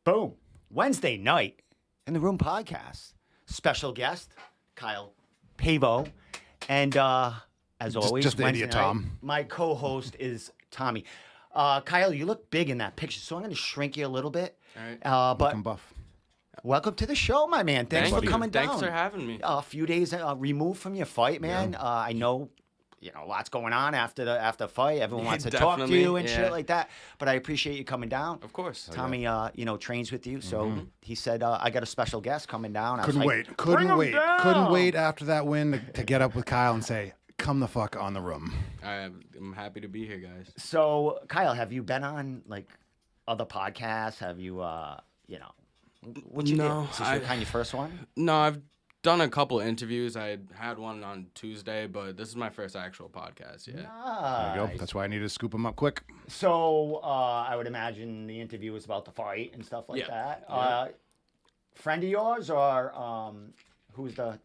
Boom. Wednesday night in the Room podcast. Special guest, Kyle Pavao. And as always, just the Wednesday idiot, night, Tom. my co-host is Tommy. Kyle, you look big in that picture, so I'm going to shrink you a little bit. All right. But Looking buff. welcome to the show, my man. Thanks for coming down. Thanks for having me. A few days removed from your fight, man. I know, lots going on after the fight. Everyone wants to talk to you and shit like that. But I appreciate you coming down. Of course. Tommy, trains with you, so he said, "I got a special guest coming down." Couldn't wait. Couldn't wait after that win to get up with Kyle and say, "Come the fuck on the room." I'm happy to be here, guys. So, Kyle, have you been on like other podcasts? Have you, what you No, did? Is this your first one? No, I've done a couple interviews. I had one on Tuesday, but this is my first actual podcast. Yeah. There you go. That's why I needed to scoop him up quick. So I would imagine the interview was about the fight and stuff like that. Yeah. Friend of yours or who's the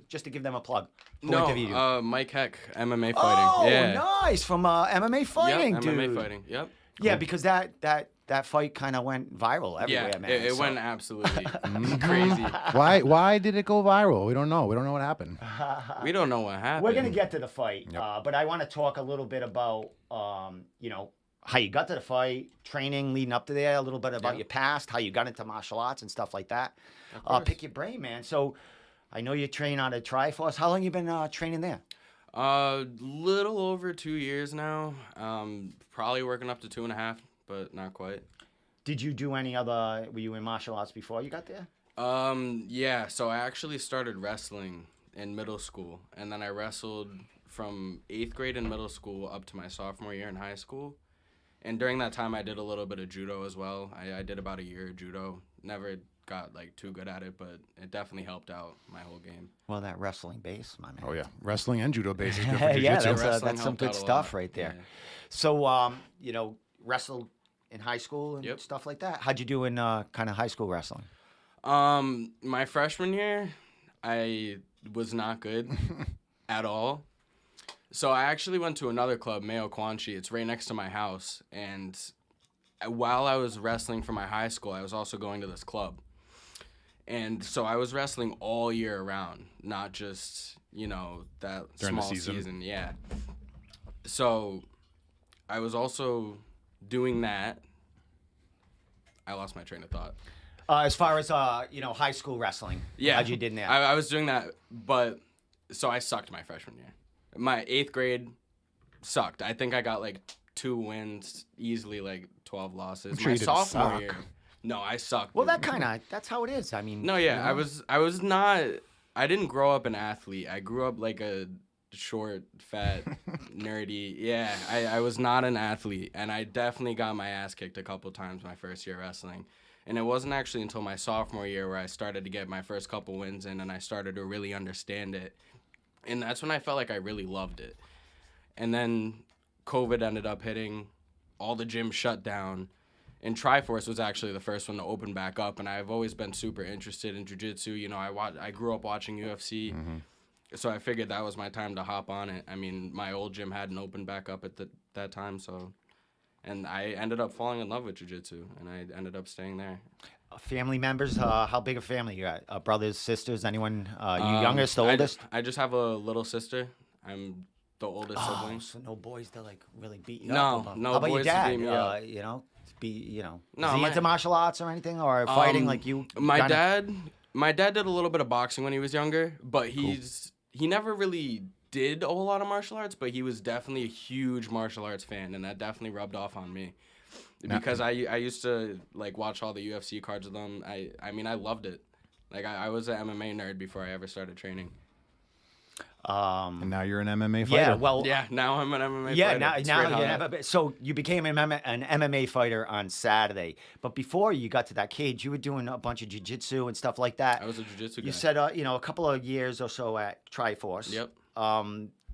just to give them a plug? Who interviewed you? Mike Heck, MMA fighting. Oh, Yeah. nice from MMA fighting, yep, dude. MMA fighting. Yep. Yeah, because that fight kind of went viral everywhere, Yeah, man. it went absolutely crazy. Why did it go viral? We don't know. We don't know what happened. We don't know what happened. We're gonna get to the fight, Yep. but I want to talk a little bit about how you got to the fight, training leading up to there, a little bit about your past, how you got into martial arts and stuff like that. Pick your brain, man. So I know you train out of Triforce. How long you been training there? Little over 2 years now. Probably working up to 2.5, but not quite. Did you do any other? Were you in martial arts before you got there? Yeah. So I actually started wrestling in middle school, and then I wrestled from 8th grade in middle school up to my sophomore year in high school. And during that time, I did a little bit of judo as well. I did about a year of judo. Never got too good at it, but it definitely helped out my whole game. Well, that wrestling base, my man. Oh yeah, wrestling and judo base is good for Yeah, jiu-jitsu. that's some good stuff right there. Yeah. So, wrestled in high school and Yep. stuff like that. How'd you do in kind of high school wrestling? My freshman year, I was not good at all. So I actually went to another club, Mayo Quanchi. It's right next to my house. And while I was wrestling for my high school, I was also going to this club. And so I was wrestling all year round, not just, that During the small season. Yeah. So I was also doing that. I lost my train of thought. As far as high school wrestling, Yeah. how'd you did in that? I was doing that, but so I sucked my freshman year. My 8th grade sucked. I think I got 2 wins, easily 12 losses. sure My you didn't sophomore suck. year. No, I sucked. Well, dude. that's how it is. I mean, No, yeah, I was not. I didn't grow up an athlete. I grew up like a short, fat, nerdy. Yeah, I was not an athlete, and I definitely got my ass kicked a couple times my first year wrestling. And it wasn't actually until my sophomore year where I started to get my first couple wins in, and I started to really understand it. And that's when I felt like I really loved it. And then COVID ended up hitting, all the gyms shut down, and Triforce was actually the first one to open back up. And I've always been super interested in jiu-jitsu. I grew up watching UFC, so I figured that was my time to hop on it. I mean, my old gym hadn't opened back up at that time, so... And I ended up falling in love with jiu-jitsu, and I ended up staying there. family members, how big a family you got? Brothers, sisters, anyone? You youngest, the oldest? I just have a little sister. I'm the oldest sibling. So no boys to really beat you No, up? About. no How about your boys to dad? beat me up. No, No, is he my- into martial arts or anything, or fighting like you? My dad did a little bit of boxing when he was younger, but he never really did a whole lot of martial arts, but he was definitely a huge martial arts fan, and that definitely rubbed off on me. Because I used to watch all the UFC cards with them. I mean I loved it. I was an MMA nerd before I ever started training. And now you're an MMA fighter. Yeah, well, Yeah, now I'm an MMA yeah, fighter. now so you became an MMA fighter on Saturday, but before you got to that cage, you were doing a bunch of jiu-jitsu and stuff like that. I was a jiu-jitsu guy. You said a couple of years or so at Triforce. Yep.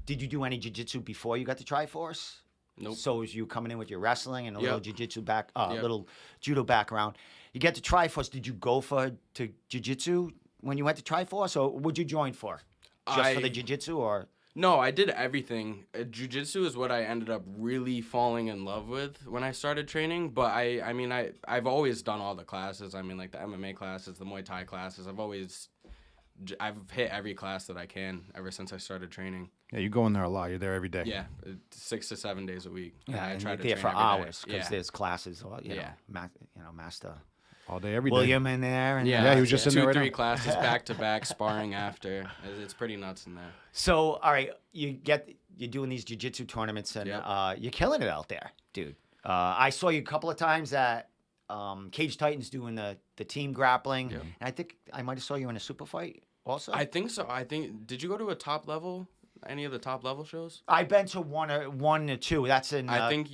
Did you do any jiu-jitsu before you got to Triforce? Nope. So was you coming in with your wrestling and a Yep. little jiu-jitsu Yep. little judo background? You get to Triforce. Did you go to jiu-jitsu when you went to Triforce, or would you join for? Just for the jiu-jitsu, or? No, I did everything. Jiu-jitsu is what I ended up really falling in love with when I started training. But I've always done all the classes. I mean, like the MMA classes, the Muay Thai classes. I've hit every class that I can ever since I started training. Yeah, you go in there a lot. You're there every day. Yeah, 6 to 7 days a week. Yeah, I and try you're to there train for every day. hours because there's classes. Master All day, every day. William in there. And Yeah, he was just in there 2, right 3 now. classes back to back, sparring after. It's pretty nuts in there. So, all right, you're doing these jiu-jitsu tournaments, and you're killing it out there, dude. I saw you a couple of times at Cage Titans doing the team grappling, and I think I might have saw you in a super fight also. I think so. Did you go to a top level? Any of the top level shows? I've been to one or two. That's in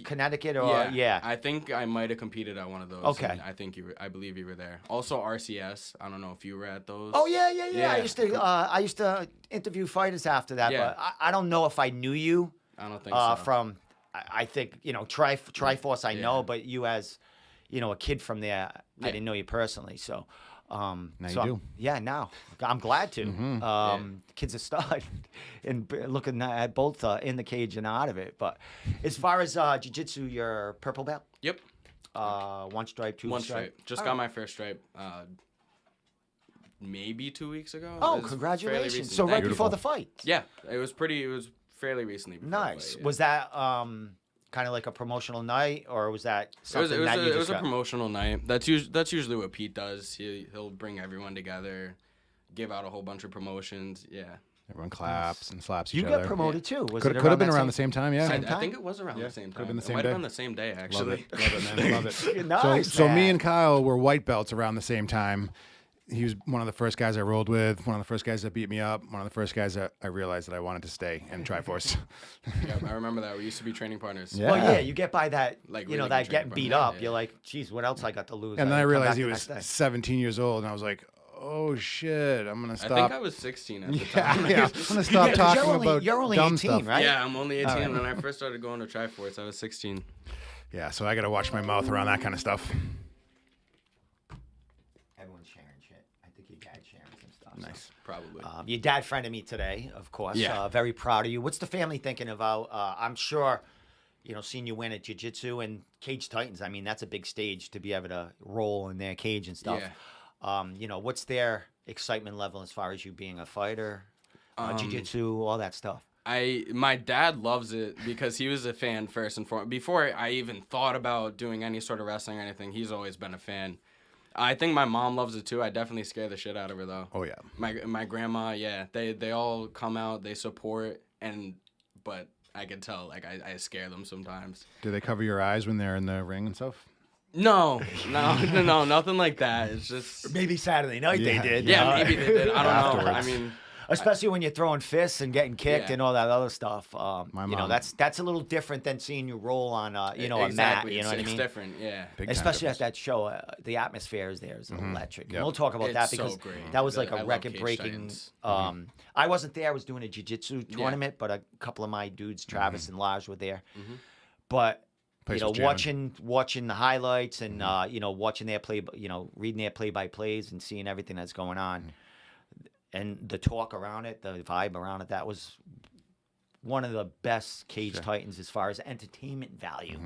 Connecticut, or I think I might have competed at one of those. Okay. I believe you were there. Also RCS. I don't know if you were at those. Oh yeah. I used to interview fighters after that, but I don't know if I knew you. I don't think so. From I think Triforce I know, but you as a kid from there, I didn't know you personally. So Now you do. Yeah, now I'm glad to. Kids are stud and looking at both in the cage and out of it. But as far as jiu-jitsu, you're purple belt. Yep. One stripe, two One stripe. Just got my first stripe. Maybe 2 weeks ago. Oh, It was fairly congratulations! recent. So right Thank you. before the fight. Yeah, it was fairly recently. Before Nice. The fight, yeah. Was that kind of like a promotional night, or was that something It was a promotional night. That's usually what Pete does. He'll bring everyone together, give out a whole bunch of promotions. Yeah. Everyone claps and slaps each You other. got promoted too. Was Could it have been that around the same time, yeah. Same I time? think it was around the same time. Could've been the It same might day. have been the same day, actually. Love it, man. Love it. Nice, so me man. and Kyle were white belts around the same time. He was one of the first guys I rolled with, one of the first guys that beat me up, one of the first guys that I realized that I wanted to stay in Triforce. Yeah, I remember that. We used to be training partners. Well, yeah, you get by that, Like, you really know, good that getting training beat partner, up. yeah. You're like, geez, what else I got to lose? And then I come realized back he the was next day. 17 years old, and I was like, oh shit, I'm gonna stop. I think I was 16 at the time. I'm gonna stop Yeah, 'cause talking you're only about dumb 18, stuff. right? Yeah, I'm only 18. right. When I first started going to Triforce, I was 16. Yeah, so I gotta watch my mouth around that kind of stuff. Everyone's sharing shit. I think your dad's sharing some stuff. so. Nice. Probably. Your dad friended me today, of course. Yeah. Very proud of you. What's the family thinking about? I'm sure, seeing you win at Jiu-Jitsu and Cage Titans. I mean, that's a big stage to be able to roll in their cage and stuff. Yeah. What's their excitement level as far as you being a fighter, Jiu-Jitsu, all that stuff? My dad loves it because he was a fan first and foremost. Before I even thought about doing any sort of wrestling or anything, he's always been a fan. I think my mom loves it too. I definitely scare the shit out of her though. Oh yeah. My grandma, yeah, they all come out, they support, but I can tell like I scare them sometimes. Do they cover your eyes when they're in the ring and stuff? No, nothing like that. It's just Maybe Saturday night Yeah. they did. yeah, maybe they did. I don't know. I Afterwards. mean, Especially when you're throwing fists and getting kicked Yeah. and all that other stuff. My mom- that's a little different than seeing you roll on, a mat. exactly. You know what I It's mean? different. Yeah. Big time Especially at difference. that show, the atmosphere is there is electric. And Yep. we'll talk about that It's so because great. that was like I a love record-breaking. Cage I wasn't there. I was doing a jiu-jitsu tournament, but a couple of my dudes, Travis and Lars, were there. But Place was watching the highlights and watching their reading their play-by-plays and seeing everything that's going on, and the talk around it, the vibe around it, that was one of the best Cage Titans as far as entertainment value.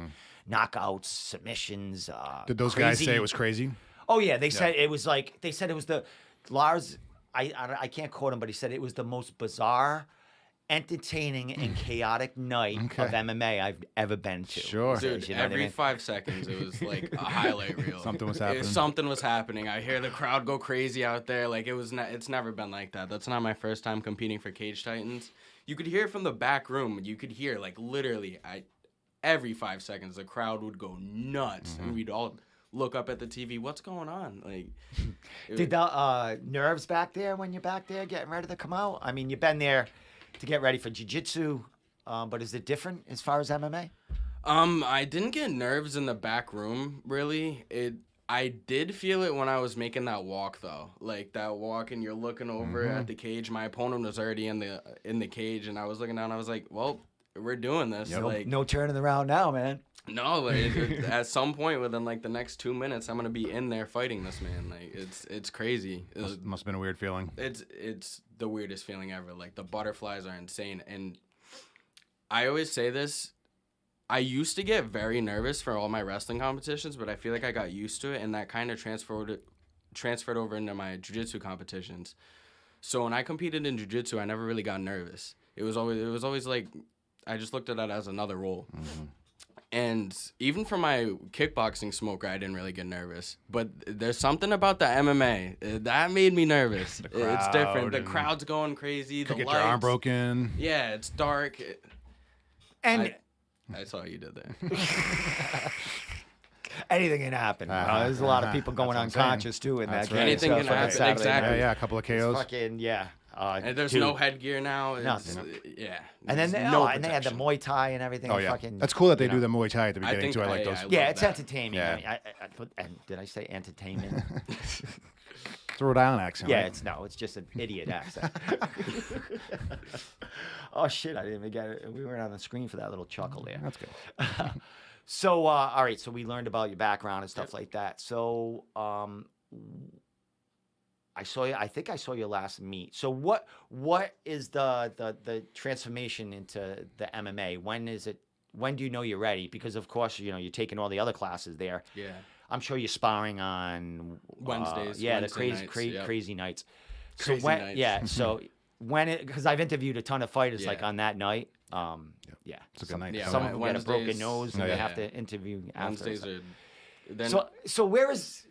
Knockouts, submissions. Did those guys crazy- say it was crazy? Oh yeah, they said it was like it was the Lars. I can't quote him, but he said it was the most bizarre, entertaining, and chaotic night of MMA I've ever been to. Sure. Dude, You know what I every mean? 5 seconds it was like a highlight reel. Something was happening. Something was happening. I hear the crowd go crazy out there. Like it's never been like that. That's not my first time competing for Cage Titans. You could hear it from the back room. You could hear like literally every 5 seconds the crowd would go nuts and we'd all look up at the TV. What's going on? Like, Did the nerves back there when you're back there getting ready to come out? I mean, you've been there to get ready for jiu-jitsu, but is it different as far as MMA? I didn't get nerves in the back room really. I did feel it when I was making that walk though. Like that walk and you're looking over at the cage. My opponent was already in the cage and I was looking down. I was like, well, we're doing this. Yep. Like, no turning around now, man. no, like, at some point within like the next 2 minutes, I'm gonna be in there fighting this man. Like, it's crazy. Must have been a weird feeling. It's the weirdest feeling ever. Like, the butterflies are insane. And I always say this. I used to get very nervous for all my wrestling competitions, but I feel like I got used to it, and that kind of transferred over into my jiu-jitsu competitions. So when I competed in jiu-jitsu, I never really got nervous. It was always like I just looked at it as another role. Mm-hmm. And even for my kickboxing smoker, I didn't really get nervous. But there's something about the MMA that made me nervous. It's different. The crowd's going crazy. Could the get lights. your arm broken. Yeah, it's dark. And I saw what you did there. anything can happen. There's a lot of people going unconscious too in that game. Anything can happen. Exactly. Yeah, a couple of KOs. Fucking yeah. And there's no headgear now. Nothing. Yeah. And then and they had the Muay Thai and everything. Oh yeah, fucking, that's cool that they do the Muay Thai at the beginning too. I like those. Yeah, it's that. entertaining. Yeah. And did I say entertainment? It's a Rhode Island accent. Yeah, right? it's just an idiot accent. Oh shit! I didn't even get it. We weren't on the screen for that little chuckle there. That's good. So all right, so we learned about your background and stuff like that. So I saw you. I think I saw your last meet. So what is the transformation into the MMA? When is it? When do you know you're ready? Because of course you're taking all the other classes there. Yeah. I'm sure you're sparring on Wednesdays. Yeah, Wednesday the crazy nights. So Crazy when nights. yeah, so when it because I've interviewed a ton of fighters Yeah. like on that night. Yeah, It's a good night. Yeah, some of them get a broken Wednesdays- nose and Oh, they yeah. have to interview after. Wednesdays are. Then So where is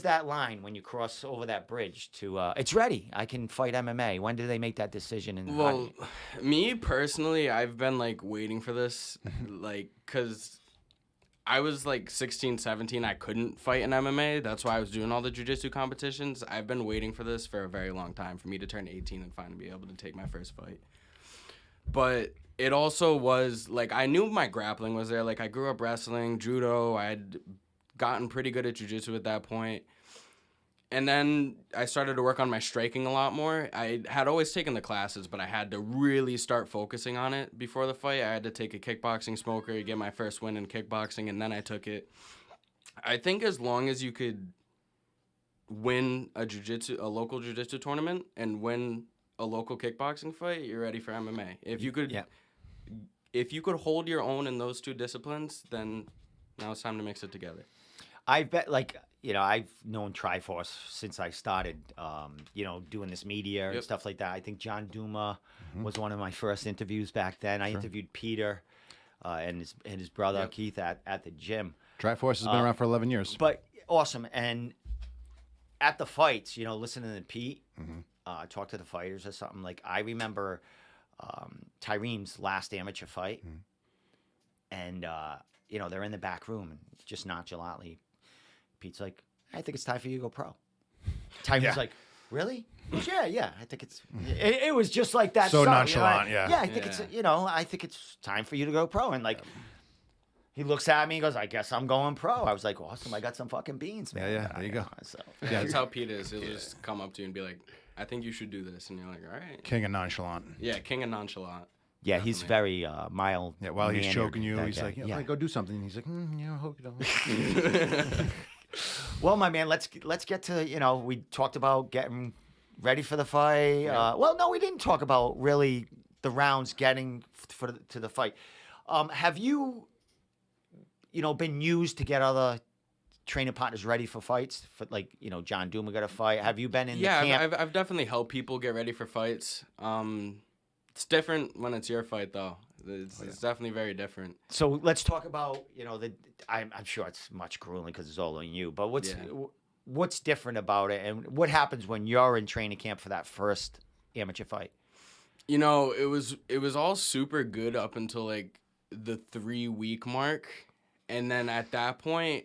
that line when you cross over that bridge to it's ready? I can fight MMA. When do they make that decision? And well, me personally, I've been like waiting for this, like, cause I was like 16, 17. I couldn't fight in MMA. That's why I was doing all the jiu-jitsu competitions. I've been waiting for this for a very long time for me to turn 18 and finally be able to take my first fight. But it also was like I knew my grappling was there. Like I grew up wrestling, judo. I had gotten pretty good at jiu-jitsu at that point. And then I started to work on my striking a lot more. I had always taken the classes, but I had to really start focusing on it before the fight. I had to take a kickboxing smoker, get my first win in kickboxing, and then I took it. I think as long as you could win a local jiu-jitsu tournament and win a local kickboxing fight, you're ready for MMA. If you could hold your own in those two disciplines, then now it's time to mix it together. I bet, I've known Triforce since I started, doing this media and stuff like that. I think John Duma was one of my first interviews back then. I interviewed Peter and his brother Keith at the gym. Triforce has been around for 11 years. But awesome. And at the fights, listening to Pete talk to the fighters or something, like I remember Tyreem's last amateur fight. And, they're in the back room and just nonchalantly. Pete's like, I think it's time for you to go pro. Tyreem's like, really? Yeah. I think it's. It was just like that. So nonchalant, yeah. Yeah, I think it's. I think it's time for you to go pro. And like, he looks at me, and goes, I guess I'm going pro. I was like, awesome. I got some fucking beans, man. Yeah. There you go. So. Yeah, that's how Pete is. He'll just come up to you and be like, I think you should do this, and you're like, all right. King of nonchalant. Yeah, king of nonchalant. Yeah, he's very mild. Yeah, while he's mannered, choking you, that he's guy. like, go do something. And he's like, I hope you don't. Well, my man, let's get to, we talked about getting ready for the fight. Yeah. Well, no, we didn't talk about really the rounds getting to the fight. Have you, been used to get other training partners ready for fights? For like, John Duma got a fight. Have you been in the camp? I've definitely helped people get ready for fights. It's different when it's your fight, though. It's definitely very different. So let's talk about, I'm sure it's much grueling because it's all on you, but what's different about it, and what happens when you're in training camp for that first amateur fight? It was all super good up until like the 3-week mark, and then at that point,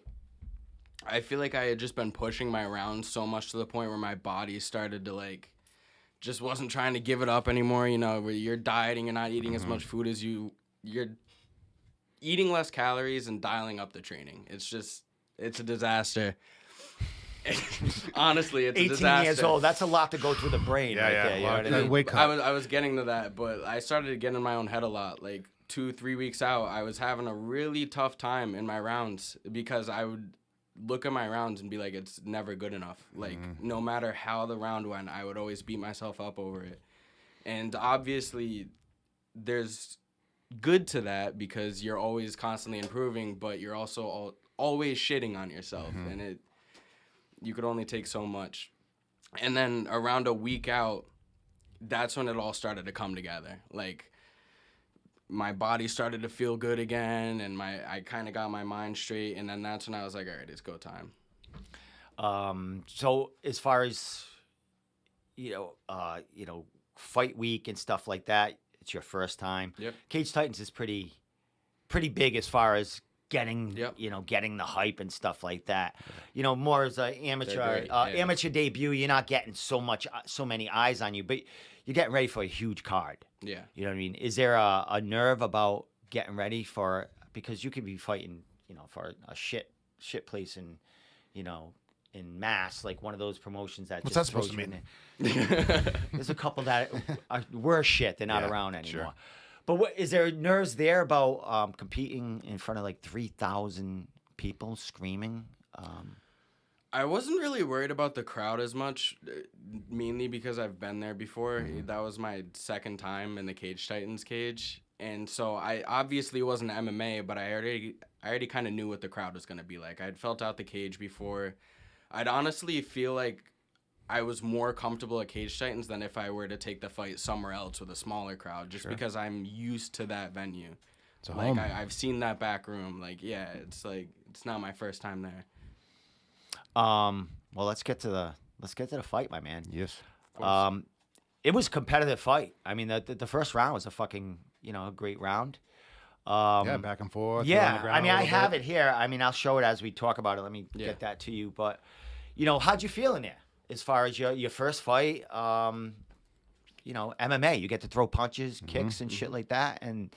I feel like I had just been pushing my rounds so much to the point where my body started to like. Just wasn't trying to give it up anymore, where you're dieting, you're not eating as much food as you're eating less calories and dialing up the training. It's a disaster. Honestly, it's a 18 disaster. years old. That's a lot to go through the brain right there. You know what I mean? I was getting to that, but I started getting in my own head a lot. Like 2-3 weeks out, I was having a really tough time in my rounds because I would look at my rounds and be like, it's never good enough. Like, no matter how the round went, I would always beat myself up over it. And obviously, there's good to that because you're always constantly improving, but you're also always shitting on yourself. And you could only take so much. And then around a week out, that's when it all started to come together. Like, my body started to feel good again, and I kind of got my mind straight, and then that's when I was like, all right, it's go time. So as far as fight week and stuff like that, it's your first time. Yep. Cage Titans is pretty big as far as getting getting the hype and stuff like that. More as an amateur debut, you're not getting so many eyes on you, but you're getting ready for a huge card. Yeah. You know what I mean? Is there a nerve about getting ready because you could be fighting, for a shit place in Mass, like one of those promotions that What's just that supposed to mean? There's a couple that are worse shit. They're not around anymore. Sure. But is there nerves there about competing in front of like 3,000 people screaming? I wasn't really worried about the crowd as much, mainly because I've been there before. That was my second time in the Cage Titans cage. And so I obviously wasn't MMA, but I already kind of knew what the crowd was going to be like. I'd felt out the cage before. I'd honestly feel like I was more comfortable at Cage Titans than if I were to take the fight somewhere else with a smaller crowd, just because I'm used to that venue. It's a like home. I've seen that back room. Like, yeah, it's not my first time there. Well, let's get to the fight, my man. Yes. It was a competitive fight. I mean, the first round was a fucking a great round. Back and forth. Yeah, on the ground I mean, a I little have bit. it here. I mean, I'll show it as we talk about it. Let me get that to you. But, how'd you feel in there as far as your first fight? MMA, you get to throw punches, kicks, and shit like that. And,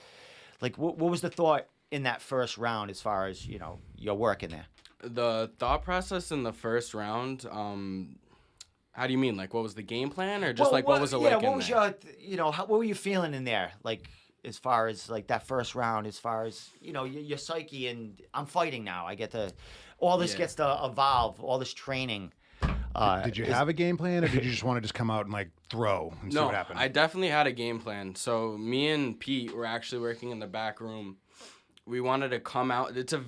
like, what was the thought in that first round as far as, your work in there? The thought process in the first round, how do you mean? Like, what was the game plan, or just what was it like? Yeah, what was your, what were you feeling in there? Like, as far as like that first round, as far as your psyche, and I'm fighting now. I get to, all this gets to evolve, all this training. Did you have a game plan, or did you just want to just come out and like throw and see what happened? I definitely had a game plan. So me and Pete were actually working in the back room. We wanted to come out. It's a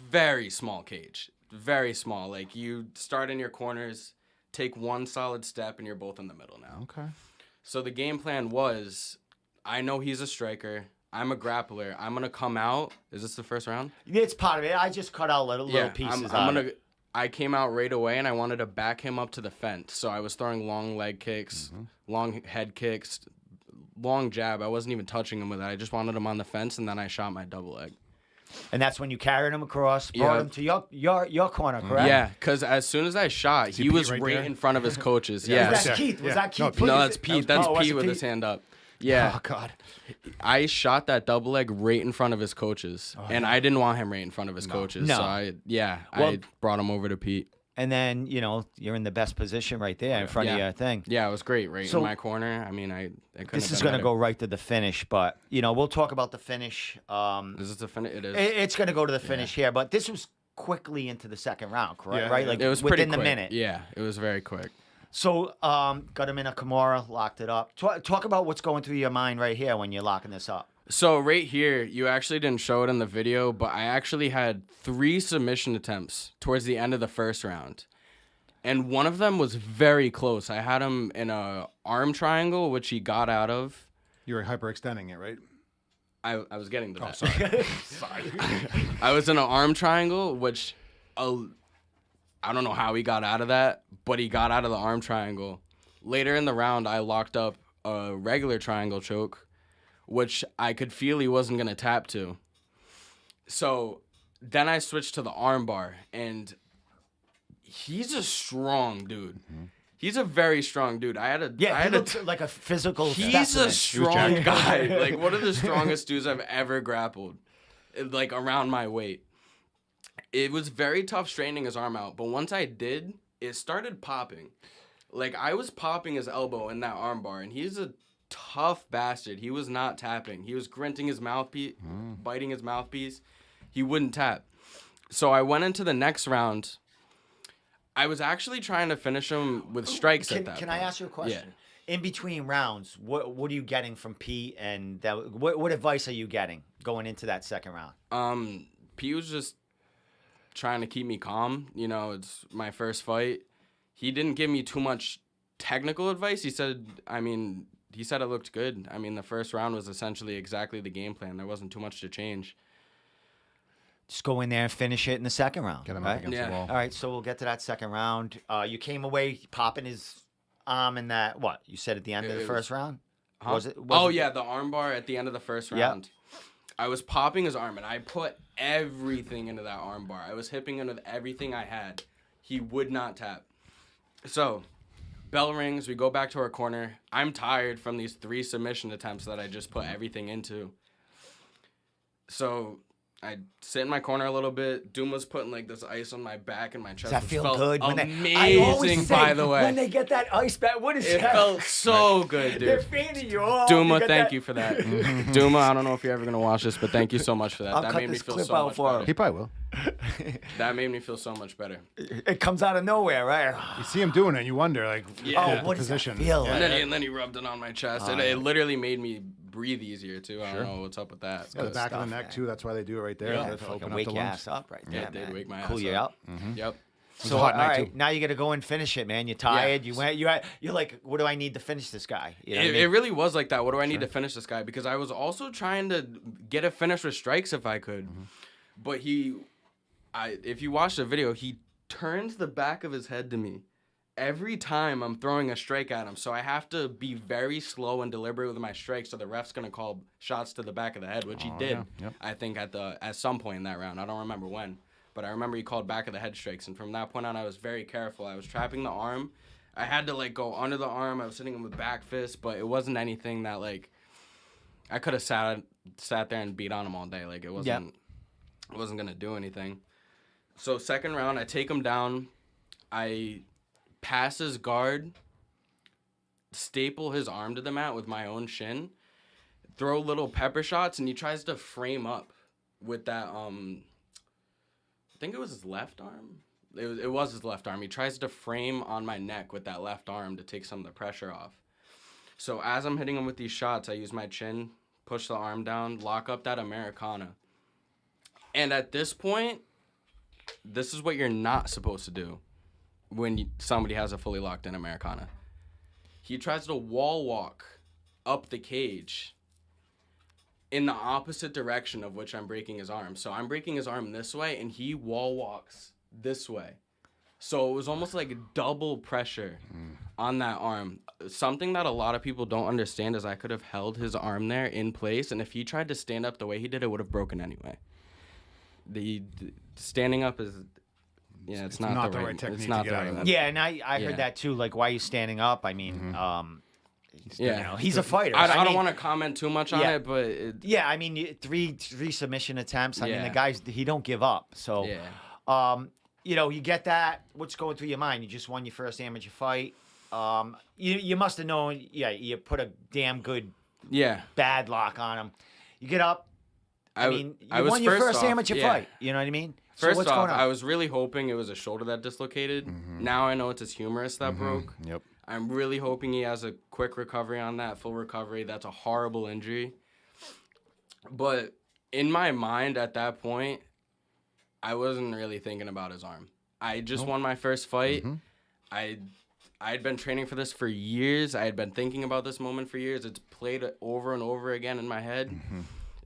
very small cage, very small. Like, you start in your corners, take one solid step, and you're both in the middle now. Okay. So the game plan was, I know he's a striker. I'm a grappler. I'm going to come out. Is this the first round? It's part of it. I just cut out little pieces I came out right away, and I wanted to back him up to the fence. So I was throwing long leg kicks, long head kicks, long jab. I wasn't even touching him with it. I just wanted him on the fence, and then I shot my double leg. And that's when you carried him across, brought him to your corner, correct? Yeah, because as soon as I shot, he was right there? in front of his coaches. Was that Keith? Was that Keith? No, that's Pete. That's Pete with his hand up. Yeah. Oh, God. I shot that double leg right in front of his coaches, and I didn't want him right in front of his coaches. No. So I brought him over to Pete. And then, you're in the best position right there in front of your thing. Yeah, it was great, right in my corner. I mean, this is going to go right to the finish, but, we'll talk about the finish. Is this the finish? It is. It's going to go to the finish here, but this was quickly into the second round, correct? Yeah, right? Like, it was within pretty the quick. minute. Yeah, it was very quick. So, got him in a Kimura, locked it up. Talk about what's going through your mind right here when you're locking this up. So right here, you actually didn't show it in the video, but I actually had 3 submission attempts towards the end of the first round. And one of them was very close. I had him in a arm triangle, which he got out of. You were hyperextending it, right? I was getting to that. Sorry. Sorry. I was in an arm triangle, which I don't know how he got out of that, but he got out of the arm triangle. Later in the round, I locked up a regular triangle choke, which I could feel he wasn't going to tap to. So then I switched to the arm bar, and he's a strong dude. He's a very strong dude. He looks like a physical He's specimen. a strong guy. Like, one of the strongest dudes I've ever grappled, like, around my weight. It was very tough straightening his arm out, but once I did, it started popping. Like, I was popping his elbow in that armbar, and he's a tough bastard. He was not tapping. He was gritting his mouthpiece, biting his mouthpiece. He wouldn't tap. So I went into the next round. I was actually trying to finish him with strikes at that point. Can I ask you a question? Yeah. In between rounds, what are you getting from Pete, and what advice are you getting going into that second round? Pete was just trying to keep me calm. You know, it's my first fight. He didn't give me too much technical advice. He said it looked good. I mean, the first round was essentially exactly the game plan. There wasn't too much to change. Just go in there and finish it in the second round. Get him right? up against the wall. All right, so we'll get to that second round. You came away popping his arm in that, what, you said at the end of the first round? Huh? Was it the arm bar at the end of the first round. Yep. I was popping his arm, and I put everything into that arm bar. I was hipping him with everything I had. He would not tap. So, bell rings. We go back to our corner. I'm tired from these 3 submission attempts that I just put everything into. So, I sit in my corner a little bit. Doom was putting like this ice on my back and my chest. Does that feel good? Amazing, by the way. When they get that ice back, what is it that? It felt so good, dude. They're fanning you all. Dooma, thank you for that. Dooma, I don't know if you're ever going to watch this, but thank you so much for that. That made me feel so much better. He probably will. That made me feel so much better. It comes out of nowhere, right? You see him doing it, and you wonder, like, what does that feel like? And then he rubbed it on my chest, and it literally made me breathe easier too. I don't know what's up with that. The back of the neck too. That's why they do it right there. Yeah, to fucking open wake up the your lungs. ass up right there, Yeah, it did wake my ass cool you up. up. Yep. So all right, now you got to go and finish it, man. You're tired. Yeah. You're like, what do I need to finish this guy? You know what I mean? It really was like that. What do I need to finish this guy? Because I was also trying to get a finish with strikes if I could, but if you watch the video, he turns the back of his head to me every time I'm throwing a strike at him. So I have to be very slow and deliberate with my strikes, so the ref's gonna call shots to the back of the head, which he did. Yeah. Yep. I think at some point in that round. I don't remember when, but I remember he called back of the head strikes, and from that point on, I was very careful. I was trapping the arm. I had to like go under the arm. I was hitting him with back fist, but it wasn't anything that like I could have sat there and beat on him all day. Like it wasn't gonna do anything. So second round, I take him down. I pass his guard, staple his arm to the mat with my own shin, throw little pepper shots, and he tries to frame up with that, I think it was his left arm. It was his left arm. He tries to frame on my neck with that left arm to take some of the pressure off. So as I'm hitting him with these shots, I use my chin, push the arm down, lock up that Americana. And at this point, this is what you're not supposed to do when somebody has a fully locked in Americana. He tries to wall walk up the cage in the opposite direction of which I'm breaking his arm. So I'm breaking his arm this way, and he wall walks this way. So it was almost like double pressure on that arm. Something that a lot of people don't understand is I could have held his arm there in place, and if he tried to stand up the way he did, it would have broken anyway. The standing up is... Yeah, it's not the right technique. It's not the right. Yeah, and I heard that too. Like, why are you standing up? I mean, he's a fighter. I don't want to comment too much on it, but I mean, three submission attempts. I mean, the guys, he don't give up. So, you get that. What's going through your mind? You just won your first amateur fight. You must have known. Yeah, you put a damn good bad lock on him. You get up. I mean, you won your first amateur fight. You know what I mean? First off, I was really hoping it was a shoulder that dislocated. Now I know it's his humerus that broke. Yep. I'm really hoping he has a quick recovery on that, full recovery. That's a horrible injury. But in my mind at that point, I wasn't really thinking about his arm. I just won my first fight. I'd been training for this for years. I had been thinking about this moment for years. It's played over and over again in my head.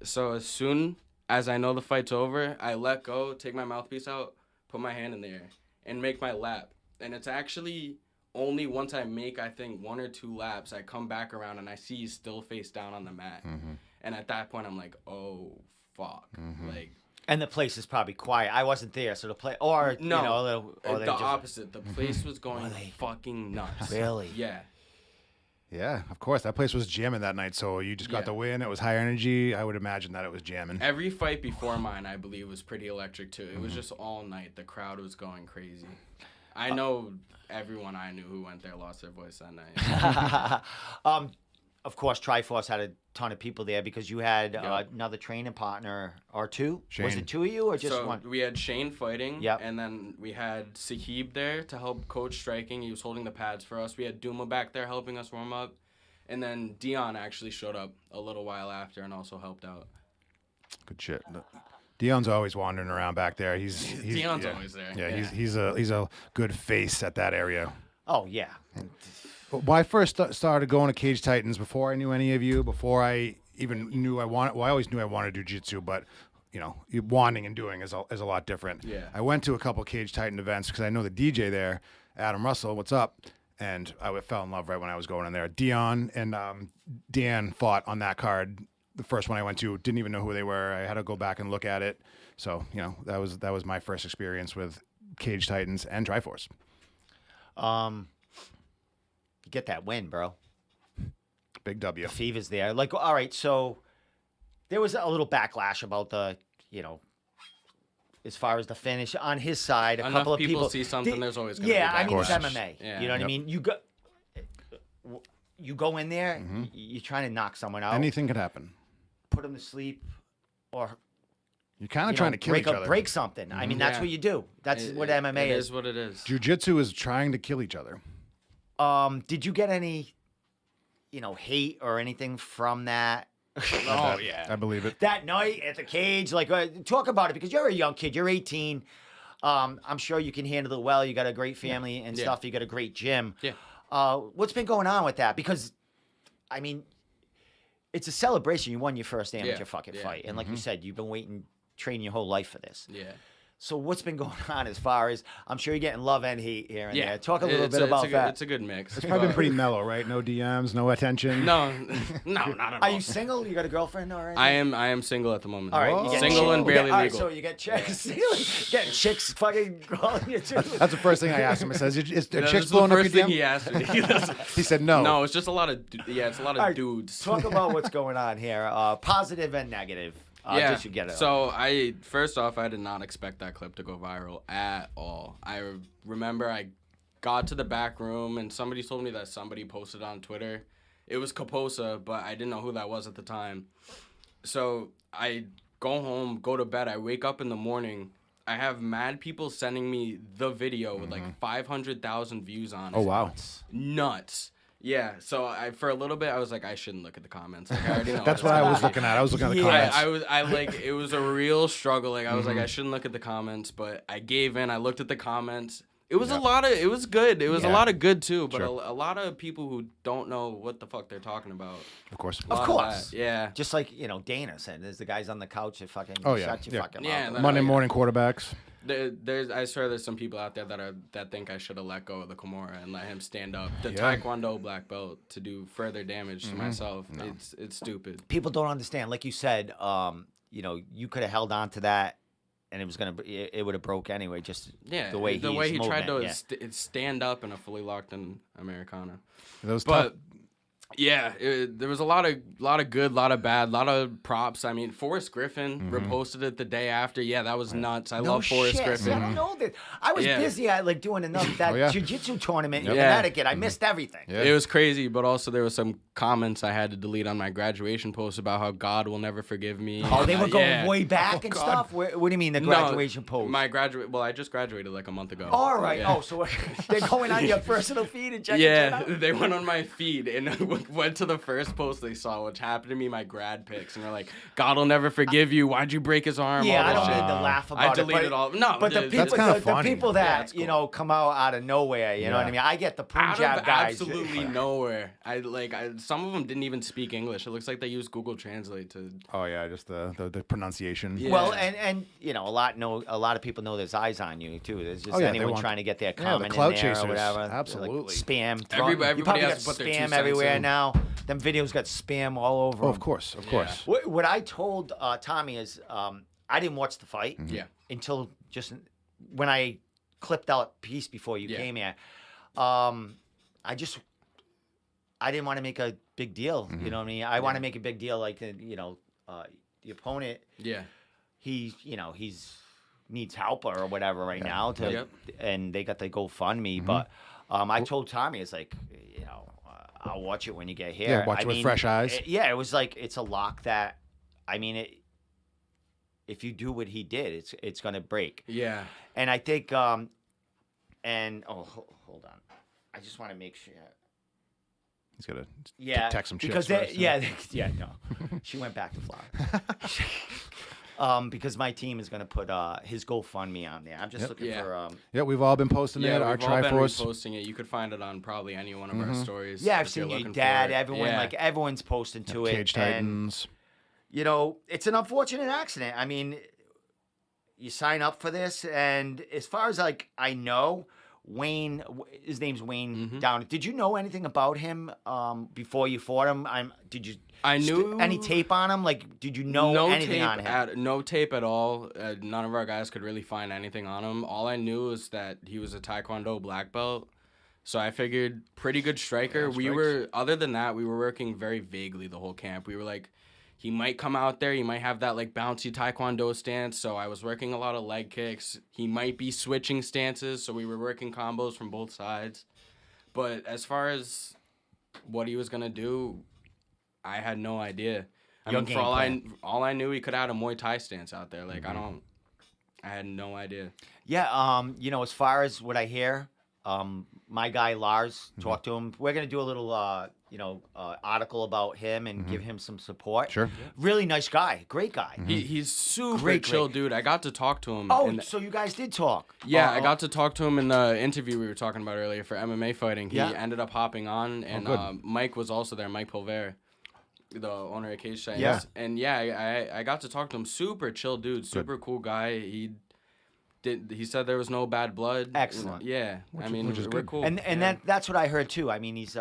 So as soon as I know the fight's over, I let go, take my mouthpiece out, put my hand in the air, and make my lap. And it's actually only once I make, I think, 1 or 2 laps, I come back around and I see he's still face down on the mat. And at that point, I'm like, oh, fuck. Like, and the place is probably quiet. I wasn't there, so the place, or no, the opposite. The place was going fucking nuts. Really? Yeah. Yeah, of course. That place was jamming that night, so you just got the win. It was high energy. I would imagine that it was jamming. Every fight before mine, I believe, was pretty electric, too. It was just all night. The crowd was going crazy. I know everyone I knew who went there lost their voice that night. Of course, Triforce had a ton of people there because you had another training partner or two. Shane. Was it two of you or just So one? we had Shane fighting, Yep. and then we had Sahib there to help coach striking. He was holding the pads for us. We had Duma back there helping us warm up. And then Dion actually showed up a little while after and also helped out. Good shit. Dion's always wandering around back there. He's Dion's always there. Yeah, he's a good face at that area. Oh, yeah. When I first started going to Cage Titans, before I knew any of you, before I even knew I always knew I wanted to do jiu-jitsu, but wanting and doing is a lot different. Yeah. I went to a couple Cage Titan events because I know the DJ there, Adam Russell. What's up? And I fell in love right when I was going in there. Dion and Dan fought on that card. The first one I went to, didn't even know who they were. I had to go back and look at it. So that was my first experience with Cage Titans and Triforce. You get that win, bro. Big W. The fever's there. Like, all right, so there was a little backlash about the, as far as the finish on his side. Enough Couple of people see something. There's always gonna be I mean, it's backlash. MMA. Yeah. You know what I Yep. mean? You go in there, you're trying to knock someone out, Anything could happen. put them to sleep, or You're kind of trying to kill each other. break something. I mean, that's Yeah. what you do. That's what MMA It is. is what it is. Jiu-jitsu is trying to kill each other. Did you get any, hate or anything from that? Oh, yeah. I believe it. That night at the cage, like, talk about it because you're a young kid. You're 18. I'm sure you can handle it well. You got a great family and Yeah. stuff. You got a great gym. Yeah. What's been going on with that? Because, I mean, it's a celebration. You won your first amateur fucking Yeah. fight, and like you said, you've been training your whole life for this. Yeah. So what's been going on as far as I'm sure you're getting love and hate here and Yeah. there. Talk a little bit about that. It's a good mix. It's probably been pretty mellow, right? No DMs, no attention. No, not at all. Are you single? You got a girlfriend or anything? I am single at the moment. All right, you get Single chick- and barely all right, legal. so you get chicks, getting chicks fucking calling you too. That's the first thing I asked him. I says, "Is That's chicks the blowing up your first thing DM?" he asked me. He said no. No, it's just a lot of it's a lot of All right, dudes. Talk about what's going on here, positive and negative. Just to get it. So first off, I did not expect that clip to go viral at all. I remember I got to the back room and somebody told me that somebody posted on Twitter. It was Kaposa, but I didn't know who that was at the time. So I go home, go to bed. I wake up in the morning. I have mad people sending me the video with like 500,000 views on it. Oh wow. Nuts. Yeah, so for a little bit I was like, I shouldn't look at the comments. Like, I already know. That's what I was looking at. I was looking at the comments. I like it was a real struggle. Like I was like, I shouldn't look at the comments, but I gave in. I looked at the comments. It was a lot of. It was good. It was a lot of good too, but Sure. a lot of people who don't know what the fuck they're talking about. Of course. Of course. Yeah. Just like Dana said, there's the guys on the couch that fucking Oh, yeah. shut your Yeah. fucking Yeah, mouth. Monday morning quarterbacks. I swear there's some people out there that think I should have let go of the Kimura and let him stand up the Yeah. Taekwondo black belt to do further damage to myself. No. It's stupid. People don't understand. Like you said, you could have held on to that, and it would have broke anyway. Just Yeah, the way he tried to yeah. stand up in a fully locked in Americana. Those But tough. yeah, there was a lot of good, lot of bad, lot of props. I mean, Forrest Griffin reposted it the day after. Yeah, that was nuts. I love Forrest shit. Griffin. See, I don't know that. I was Yeah. busy at doing that Oh, yeah. jiu-jitsu tournament in Yeah. Connecticut. I missed everything. Yeah. It was crazy, but also there was some comments I had to delete on my graduation post about how God will never forgive me. Oh, they were going Yeah. way back and God. stuff. What do you mean the graduation post? Well, I just graduated like a month ago. All right. Yeah. Oh, so they're going on your personal feed and checking shit Yeah, out? they went on my feed and went to the first post they saw, which happened to me my grad pics, and they're like, "God will never forgive you. Why'd you break his arm?" Yeah, all I this don't shit. need to laugh about I it. deleted all. No, But the dude, people, That's kinda the funny. people Yeah, that it's cool. come out of nowhere, you know what I mean? I get the out Punjab of guys. absolutely nowhere. Some of them didn't even speak English. It looks like they used Google Translate to. Oh yeah, just the pronunciation. Yeah. Well, and a lot of people know there's eyes on you too. There's just Oh, yeah, they anyone want- trying to get their the comment clout in there chasers. or whatever. Absolutely. Like spam. Everybody you probably has got to put their 2 spam cents everywhere in. now. Them videos got spam all over. Oh, 'em. of course, of course. What I told Tommy is I didn't watch the fight Yeah. until just when I clipped out a piece before you Yeah. came here. I didn't want to make a big deal. You know what I mean? I want to make a big deal like the opponent. Yeah. He's needs help or whatever right now. And they got the GoFundMe. Mm-hmm. But I told Tommy, it's like, I'll watch it when you get here. Yeah, watch it with fresh eyes. It was like, it's a lock that, I mean, if you do what he did, it's going to break. Yeah. And I think, hold on. I just want to make sure. He's got to text some because chicks first, no. She went back to Florida. Because my team is going to put his GoFundMe on there. I'm just looking for. Yeah, we've all been posting it. Our we've all been Triforce. posting it. You could find it on probably any one of our stories. Yeah, I've seen your dad. Everyone, everyone's posting to it. Cage Titans. And, it's an unfortunate accident. I mean, you sign up for this, and as far as I know. Wayne, his name's Wayne Down. Did you know anything about him before you fought him? I knew any tape on him. Did you know anything on him? No tape at all. None of our guys could really find anything on him. All I knew is that he was a Taekwondo black belt. So I figured pretty good striker. Other than that, we were working very vaguely the whole camp. We were like, he might come out there. He might have that bouncy Taekwondo stance. So I was working a lot of leg kicks. He might be switching stances. So we were working combos from both sides. But as far as what he was going to do, I had no idea. I mean, for all I knew, he could have had a Muay Thai stance out there. I had no idea. Yeah. As far as what I hear, my guy Lars talked to him. We're going to do a little, article about him and give him some support. Sure. Really nice guy. Great guy. He's super chill, dude. I got to talk to him. Oh, so you guys did talk? Yeah, I got to talk to him in the interview we were talking about earlier for MMA fighting. He ended up hopping on, and Mike was also there, Mike Pavao, the owner of Cage Titans. Yeah. And I got to talk to him. Super chill dude. Super cool guy. He said there was no bad blood. Excellent. Yeah. We're cool. And that's what I heard too. I mean, he's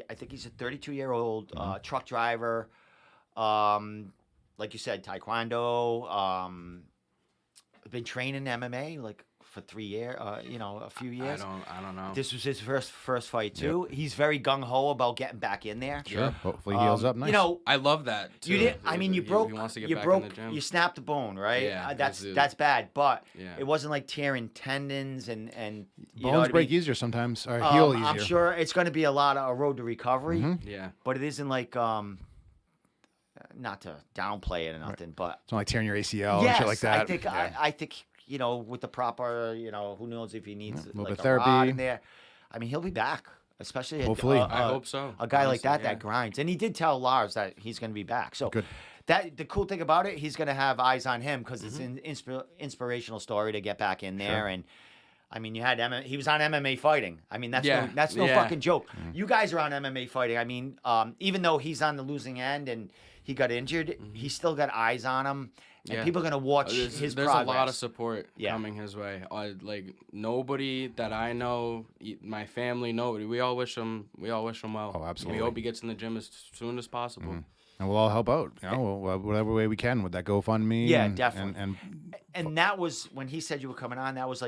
I think he's a 32-year-old truck driver. Like you said, Taekwondo. Been training MMA for 3 years. A few years. I don't know. This was his first fight too. Yep. He's very gung ho about getting back in there. Sure. Hopefully he heals up nice. I love that too. You did. I mean, you broke. He wants to get you back broke. in the gym. You snapped a bone, right? Yeah. That's bad. But it wasn't like tearing tendons and bones break easier sometimes, or heal easier. I'm sure it's going to be a road to recovery. Yeah. But it isn't not to downplay it or nothing, but it's not like tearing your ACL and shit like that. I think with the proper, who knows if he needs a little bit of a therapy rod in there. I mean, he'll be back, especially hopefully. I hope so. A guy like that grinds, and he did tell Lars that he's going to be back. So good. The cool thing about it, he's going to have eyes on him because it's an inspirational story to get back in there. And I mean, he was on MMA fighting. I mean, that's no fucking joke. You guys are on MMA fighting. I mean, even though he's on the losing end and he got injured, he's still got eyes on him. And people are going to watch his progress. There's a lot of support coming his way. Nobody that I know, my family, nobody. We all wish him well. Oh, absolutely. We hope he gets in the gym as soon as possible. And we'll all help out, whatever way we can with that GoFundMe. Yeah, definitely. And that was when he said you were coming on. That was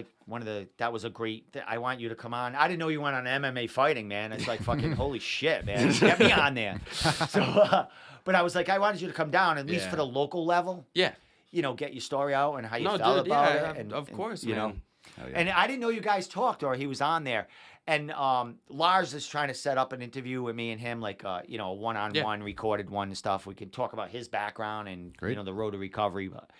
that was a great. I want you to come on. I didn't know you went on MMA fighting, man. It's like fucking holy shit, man. Get me on there. So, but I was like, I wanted you to come down at least for the local level. Yeah. Get your story out and how you felt about it. And, of course, man. And I didn't know you guys talked or he was on there. And Lars is trying to set up an interview with me and him, a one-on-one recorded one and stuff. We can talk about his background and the road to recovery. But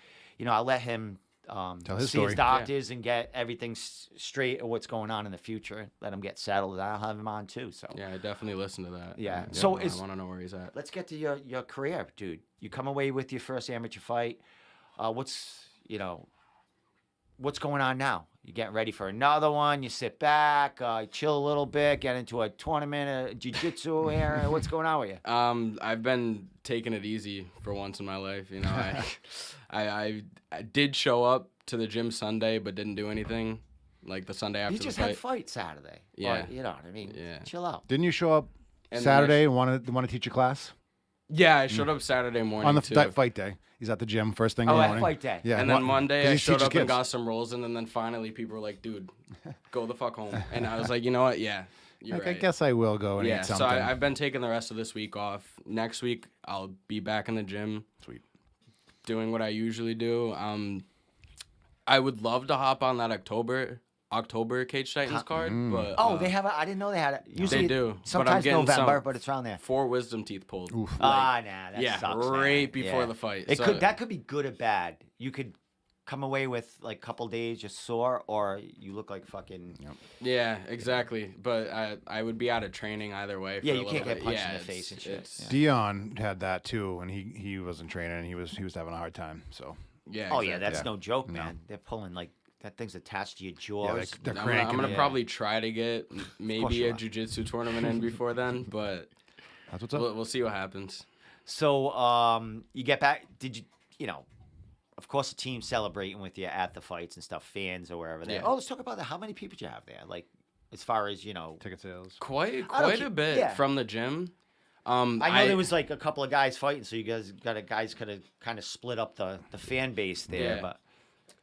I'll let him tell his see story. His doctors and get everything straight of what's going on in the future. Let him get settled. And I'll have him on too. So yeah, I definitely listen to that. Yeah. So I want to know where he's at. Let's get to your career, dude. You come away with your first amateur fight. What's going on now? You getting ready for another one? You sit back, chill a little bit, get into a tournament of jiu-jitsu here. What's going on with you? I've been taking it easy for once in my life. I did show up to the gym Sunday, but didn't do anything. Like the Sunday after you just the fight. had fight Saturday. Yeah, you know what I mean. Yeah, chill out. Didn't you show up Saturday and want to teach a class? Yeah, I showed up Saturday morning on that fight day. He's at the gym first thing in the morning. At fight day. Yeah, and then Monday I showed up and got some rolls, and then finally people were like, "Dude, go the fuck home." And I was like, "You know what? Yeah, you're right." I guess I will go and eat something. So I've been taking the rest of this week off. Next week I'll be back in the gym. Sweet. Doing what I usually do. I would love to hop on that October Cage Titans card, but they have. I didn't know they had it. Usually they do. Sometimes November, but it's around there. 4 wisdom teeth pulled. Oof. That sucks, right man. before the fight. That could be good or bad. You could come away with like a couple days just sore, or you look like fucking. Yeah, exactly. But I would be out of training either way. Yeah, you can't get punched in the face and shit. Dion had that too, and he wasn't training, and he was having a hard time. So. Yeah. Oh yeah, that's no joke, man. They're pulling like. That thing's attached to your jaws. Yeah, I'm gonna probably try to get maybe a jiu-jitsu tournament in before then, but that's what's up. We'll see what happens. So you get back? Did you of course the team celebrating with you at the fights and stuff, fans or wherever they. Yeah. Oh, let's talk about that. How many people do you have there? Like as far as ticket sales. Quite a bit from the gym. I know there was like a couple of guys fighting, so you guys could have kind of split up the fan base there, but.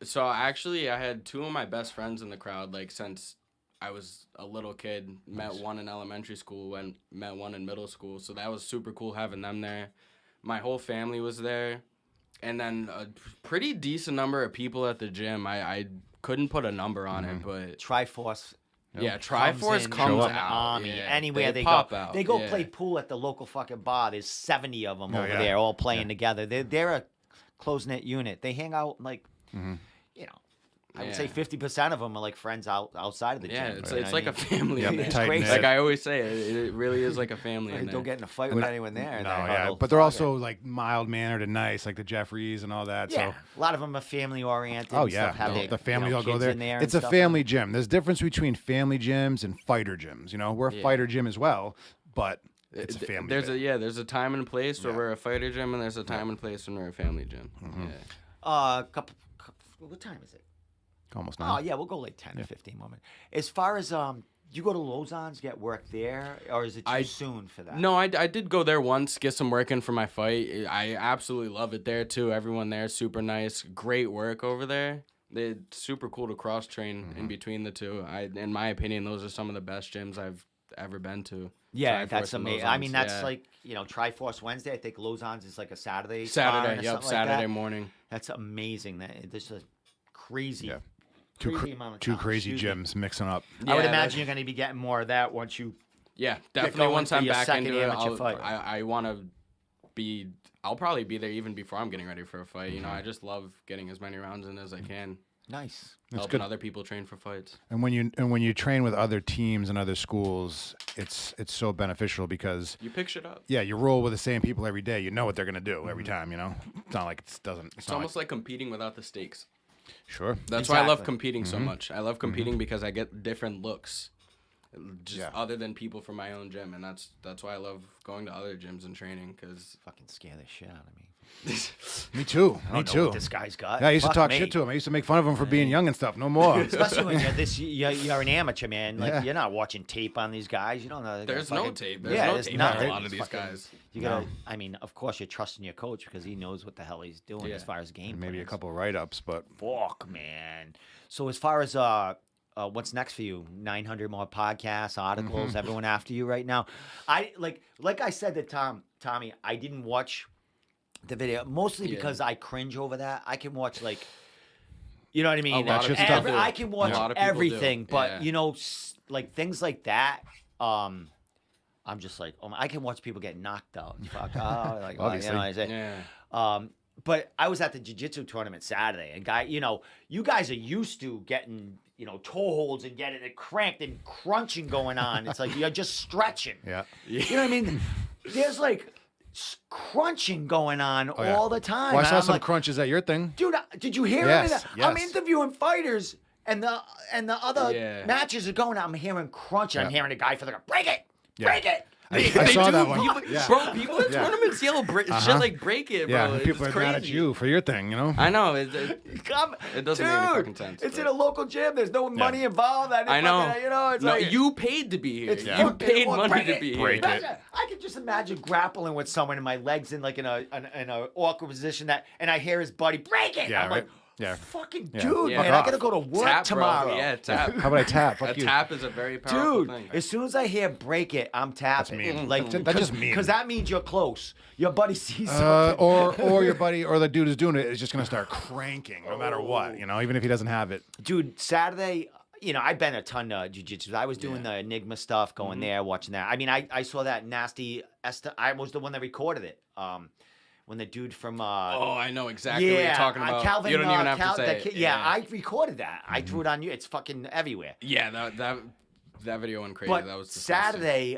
So actually, I had 2 of my best friends in the crowd, like since I was a little kid. Met one in elementary school and met one in middle school. So that was super cool having them there. My whole family was there. And then a pretty decent number of people at the gym. I couldn't put a number on it, but... Triforce. Yeah, Triforce comes out. Army, yeah. anywhere they pop go. out. They go play pool at the local fucking bar. There's 70 of them over there all playing together. They're a close-knit unit. They hang out like... I would say 50% of them are like friends outside of the gym. Yeah, it's like a family. It's crazy. Like I always say, it really is like a family. Like, don't get in a fight with anyone there. But they're also like mild-mannered and nice, like the Jeffries and all that. Yeah, so. a lot of them are family-oriented. Oh, yeah. The family all go there. It's a family gym. There's a difference between family gyms and fighter gyms. We're a fighter gym as well, but it's a family gym. There's a time and place where we're a fighter gym, and there's a time and place when we're a family gym. Mm-hmm. What time is it? Almost 9. Oh, yeah, we'll go like 10 to 15 more minutes. As far as, you go to Lausanne's, get work there, or is it too soon for that? No, I did go there once, get some work in for my fight. I absolutely love it there, too. Everyone there is super nice. Great work over there. It's super cool to cross-train in between the two. In my opinion, those are some of the best gyms I've ever been to. Yeah, that's amazing. I mean, that's like, Triforce Wednesday. I think Lausanne's is like a Saturday. Saturday like morning. That's amazing. This is crazy. Yeah. Two crazy gyms mixing up. I would imagine you're going to be getting more of that once you. Yeah, definitely. Once I'm back into it, I want to be. I'll probably be there even before I'm getting ready for a fight. I just love getting as many rounds in as I can. Nice. Helping other people train for fights. And when you train with other teams and other schools, it's so beneficial because you pick shit up. Yeah, you roll with the same people every day. You know what they're gonna do every time. It's not like it doesn't. It's almost like competing without the stakes. Sure. That's why I love competing so much. I love competing because I get different looks, other than people from my own gym, and that's why I love going to other gyms and training because fucking scare the shit out of me. Me too. I don't know what this guy's got. Yeah, I used to talk shit to him. I used to make fun of him for being young and stuff. No more. Especially when you're an amateur, man. Like you're not watching tape on these guys. You don't know. There's no tape. There's no tape on a lot of these guys. You gotta. I mean, of course, you're trusting your coach because he knows what the hell he's doing as far as game. Maybe a couple write-ups, but fuck, man. So as far as what's next for you? 900 more podcasts, articles, everyone after you right now. I like I said to Tommy, I didn't watch the video mostly because I cringe over that. I can watch you know what I mean. I can watch everything, but like things like that. I'm just like, I can watch people get knocked out. Fuck, like obviously. I say. But I was at the jiu-jitsu tournament Saturday, and you guys are used to getting toe holds and getting it cranked and crunching going on. It's like you're just stretching. Yeah. You know what I mean? There's like crunching going on all the time. Well, I saw some crunches at your thing, dude. Did you hear yes, it? Yes. I'm interviewing fighters, and the other matches are going on. I'm hearing crunching. I'm hearing a guy for break it, break it. I saw that one. Bro, people in tournaments yell shit like break it, bro. Yeah, people are mad at you for your thing, I know. It doesn't make any fucking sense. It's in a local gym. There's no money involved. I know. It's like, you paid to be here. You paid money to be here. I could just imagine grappling with someone and my legs in an awkward position and I hear his buddy break it. Yeah, I'm like, Yeah. Fucking Yeah. dude, Yeah. man, I gotta go to work Tap, tomorrow. bro. Yeah, tap. How about I tap? A Fuck you. tap is a very powerful Dude, thing. as soon as I hear break it, I'm tapping. mean. Like That's just mean. because that means you're close. Your buddy sees something. Or your buddy or the dude who's doing it is just gonna start cranking no matter what, even if he doesn't have it. Dude, Saturday, I've been a ton of jiu-jitsu. I was doing the Enigma stuff, going there, watching that. I mean, I saw that nasty Esther. I was the one that recorded it. When the dude from Oh, I know exactly what you're talking about. Calvin, you don't even have to say that it. kid, yeah, I recorded that. I threw it on you. It's fucking everywhere. Yeah, that video went crazy. But That was disgusting. Saturday,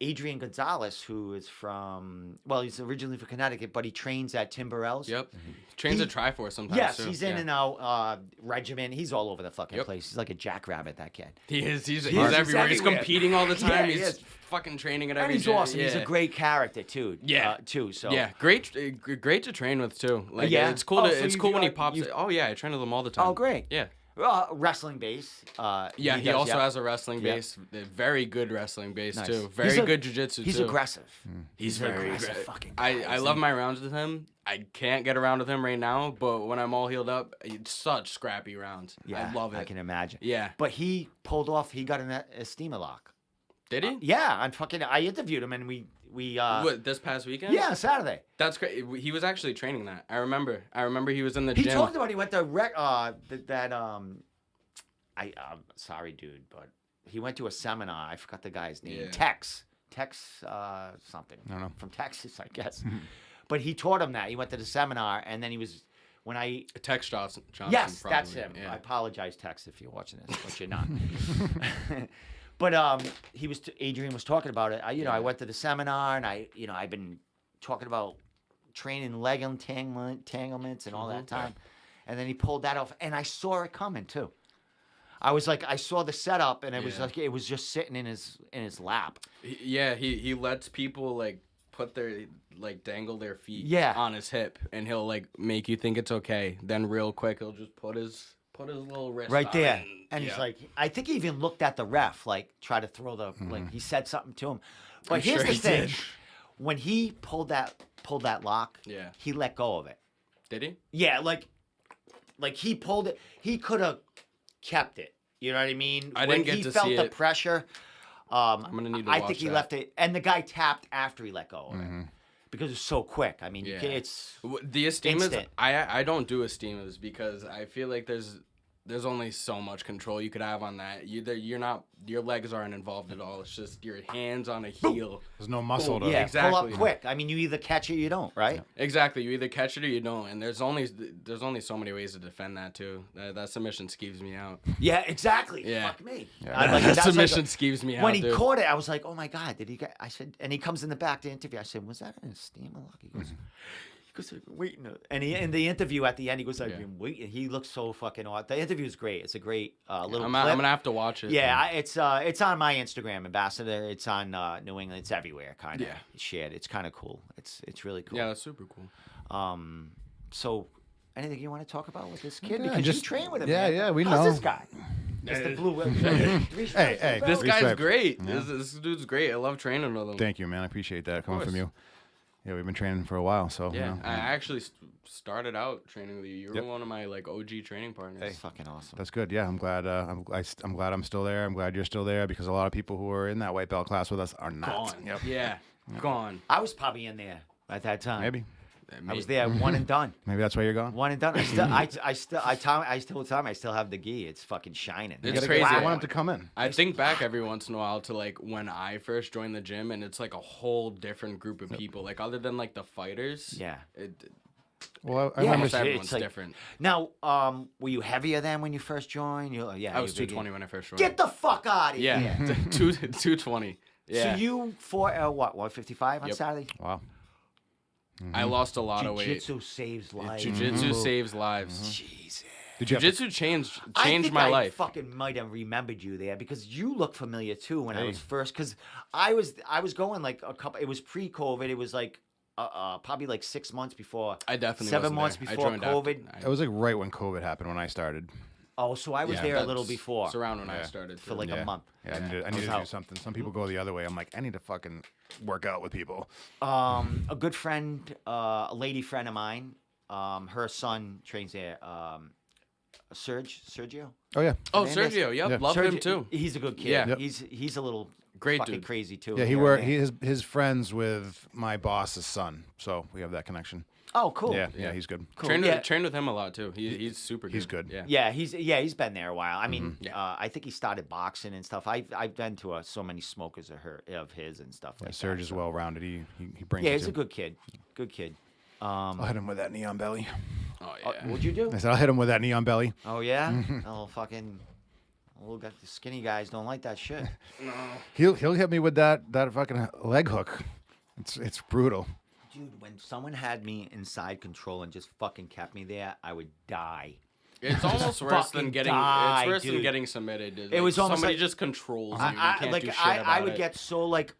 Adrian Gonzalez, who is he's originally from Connecticut, but he trains at Tim Burrell's. Yep. Trains at Triforce sometimes Yes, too. he's in and out regiment. He's all over the fucking place. He's like a jackrabbit, that kid. He is. He's He's everywhere. He's everywhere. competing all the time. Yeah, he he's is. fucking training at And every he's gym. awesome. Yeah. He's a great character too. Yeah. So Yeah, great to train with too. Like Yeah? it's cool. Oh, To, so it's you- cool when he you- pops. you- Oh yeah, I train with him all the time. Oh, great. Yeah. Wrestling base. Yeah, he does, also yeah. has a wrestling Yeah. base, a very good wrestling base Nice. too. He's Very a- good jiu-jitsu He's too. aggressive. He's an very aggressive aggressive. fucking guy, I love my rounds with him. I can't get around with him right now, but when I'm all healed up, it's such scrappy rounds. Yeah, I love it. I can imagine. Yeah. But he pulled off. He got a steamer lock. Did he? Yeah, I interviewed him and we What, this past weekend? yeah, Saturday. That's great. He was actually training that. I remember he was in the He gym. talked about he went to I'm sorry, dude, but he went to a seminar. I forgot the guy's name. Yeah. Tex something. I don't know. From Texas, I guess. But he taught him that. He went to the seminar, and then he was when I Tex Johnson. yes, probably. that's him. Yeah. I apologize, Tex, if you're watching this, but you're not. But Adrian was talking about it. I went to the seminar, and I've been talking about training leg entanglements and all that time, and then he pulled that off, and I saw it coming too. I was like, I saw the setup, and it was like it was just sitting in his lap. He lets people like put their dangle their feet on his hip, and he'll like make you think it's okay. Then real quick, he'll just put his little wrist Right on there, it and he's like, I think he even looked at the ref, like try to throw the like he said something to him. But I'm here's sure the he thing: did. when he pulled that lock, he let go of it. Did he? Yeah, like he pulled it. He could have kept it. You know what I mean? I when didn't get he to felt see the it. pressure, I'm gonna need to I watch think he that. left it, and the guy tapped after he let go of it because it's so quick. I mean, it's The esteemas. instant. I don't do esteemas because I feel like there's only so much control you could have on that. Your legs aren't involved at all. It's just your hands on a heel. There's no muscle to pull exactly. up quick. I mean, you either catch it or you don't, right? Exactly. You either catch it or you don't. And there's only so many ways to defend that too. That submission skeeves me out. Yeah, exactly. Yeah. Fuck me. Yeah. I That submission skeeves me out. When he dude. caught it, I was like, "Oh my god, did he get?" I said, and he comes in the back to interview. I said, "Was that an steamer lock?" He goes, I've been waiting. And in the interview at the end, he goes, "I've been waiting." He looks so fucking awesome. The interview is great. It's a great little I'm clip. gonna have to watch it. Yeah, it's on my Instagram, Ambassador. It's on New England. It's everywhere, kind of. Yeah. It's shared. It's kind of cool. It's really cool. Yeah, that's super cool. So, anything you want to talk about with this kid? Yeah, Because just- you train with him. yeah, man. yeah, we How's know. this guy? Mr. Blue. Hey, This Respect. guy's great. Yeah. This dude's great. I love training with him. Thank you, man. I appreciate that coming from course. you. Yeah, we've been training for a while, so Yeah, I actually started out training with you. You were Yep. one of my OG training partners. That's fucking awesome. that's good. Yeah, I'm glad. I'm glad I'm still there. I'm glad you're still there because a lot of people who are in that white belt class with us are not. Gone. Yep. Yeah, gone. I was probably in there at that time. Maybe. I was there, one and done. Maybe that's why you're gone. One and done. I still have the gi. It's fucking shining. It's Gotta- crazy. I want him to come in. I think back every once in a while to like when I first joined the gym, and it's like a whole different group of people. Like other than like the fighters. Yeah. Well, I Yeah, remember. Almost everyone's it's like- different. Now, were you heavier than when you first joined? I was you're bigger. 220 when I first joined. Get the fuck out of Yeah, here. 220. Yeah. So you fought 155 on Yep. Saturday? Wow. I lost a lot of weight. Jiu-jitsu saves lives. Jiu-jitsu saves lives. Jesus. Did you have to- Jiu-jitsu changed I think my I life. fucking might have remembered you there because you look familiar too when I Hey. was first. Because I was going like a couple. It was pre-COVID. It was like probably like 6 months before. I definitely 7 wasn't months there. I before joined COVID. after- It was like right when COVID happened when I started. Oh, so I was there a little that's- before It's around when I Yeah. started. for like a month. Yeah, I need to do something. Some people go the other way. I'm like, I need to fucking work out with people. A good friend, a lady friend of mine, her son trains there. Sergio. Oh yeah. Oh, Hernandez? Sergio. Yep. Yeah. Love him too. He's a good kid. Yeah. Yep. He's a little Great fucking dude. crazy too. Yeah, here and there. his friends with my boss's son, so we have that connection. Oh, cool. Yeah, he's good. Cool. Trained with him a lot too. He's super good. He's good. Yeah. Yeah, he's been there a while. I mean, Yeah. I think he started boxing and stuff. I've been to so many smokers of his and stuff Yeah, like Serge that. is well rounded. He brings. Yeah, it he's too. a good kid. Good kid. I'll hit him with that neon belly. Oh yeah. What'd you do? I said I'll hit him with that neon belly. Oh yeah. Oh fucking. Well, got the skinny guys don't like that shit. He'll hit me with that fucking leg hook. It's brutal. Dude, when someone had me inside control and just fucking kept me there, I would die. It's almost worse fucking than getting. die, It's worse dude. than getting submitted. Dude. It was almost somebody like- just controls you. You I can't like do shit I about would it. get so like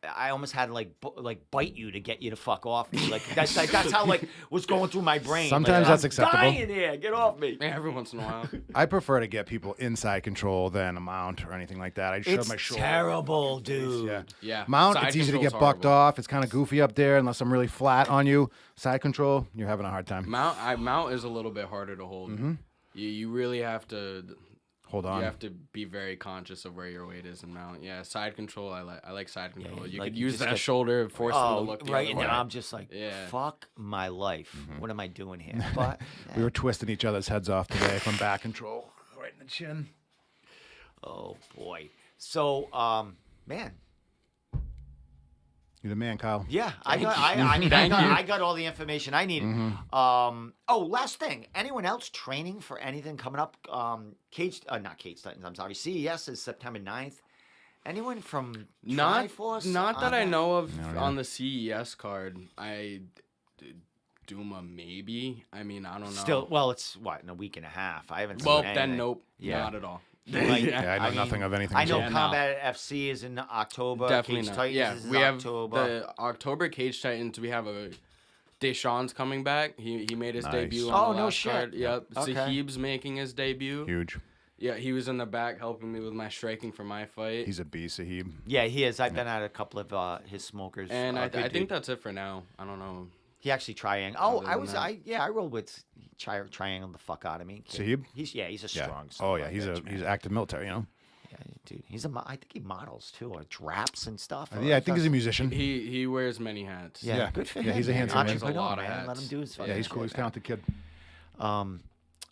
I almost had to like bite you to get you to fuck off me. Like that's how like was going through my brain. Sometimes like, that's I'm acceptable. Dying here, get off me. Yeah, every once in a while. I prefer to get people inside control than a mount or anything like that. I shove It's my shoulder. terrible, dude. Yeah. Yeah. Mount, Side it's easy to control's get bucked horrible. off. It's kind of goofy up there unless I'm really flat on you. Side control, you're having a hard time. Mount is a little bit harder to hold. You really have to. Hold on. You have to be very conscious of where your weight is in mount. Yeah, side control. I like side control. You like, could you use just that get- shoulder, force them to look the right, other and way. then I'm just like, Yeah. fuck my life. What am I doing here? But We were twisting each other's heads off today from back control. Right in the chin. oh boy. So, man, You're the man, Kyle. yeah, I mean, Thank you. I got all the information I needed. Oh, last thing. Anyone else training for anything coming up? Not Cage Titans. I'm sorry. CES is September 9th. Anyone from Triforce? Not that on I know of No, on the CES card. Duma maybe. I mean, I don't know. Still, well, it's what in a week and a half. I haven't. Well, seen anything. then nope. Yeah. Not at all. Like, Yeah, I know mean, nothing of anything. I know Yeah, no. Combat FC is in October. Definitely Cage not. Titans Yeah, is we have October. the October Cage Titans. We have a Deshaun's coming back. He made his Nice. debut on Oh, the no last shit. card. Yep. Okay. Sahib's making his debut. Huge. Yeah, he was in the back helping me with my striking for my fight. He's a beast, Sahib. Yeah, he is. I've been at a couple of his smokers. And I good think dude. that's it for now. I don't know. He actually triangle. Oh, Other I than was. that. I rolled with triangle the fuck out of me. Kid. Sahib? He's a Yeah. strong. Oh son yeah, of a he's bitch, man. he's active military, you know. Yeah, dude. I think he models too, or draps and stuff. Yeah, I think he's a musician. He wears many hats. Yeah, Yeah. good for Yeah, him. he's a man. handsome man. entrepreneur, A lot of man. Let him hats. do his fucking Yeah, he's cool. shit, He's a talented kid.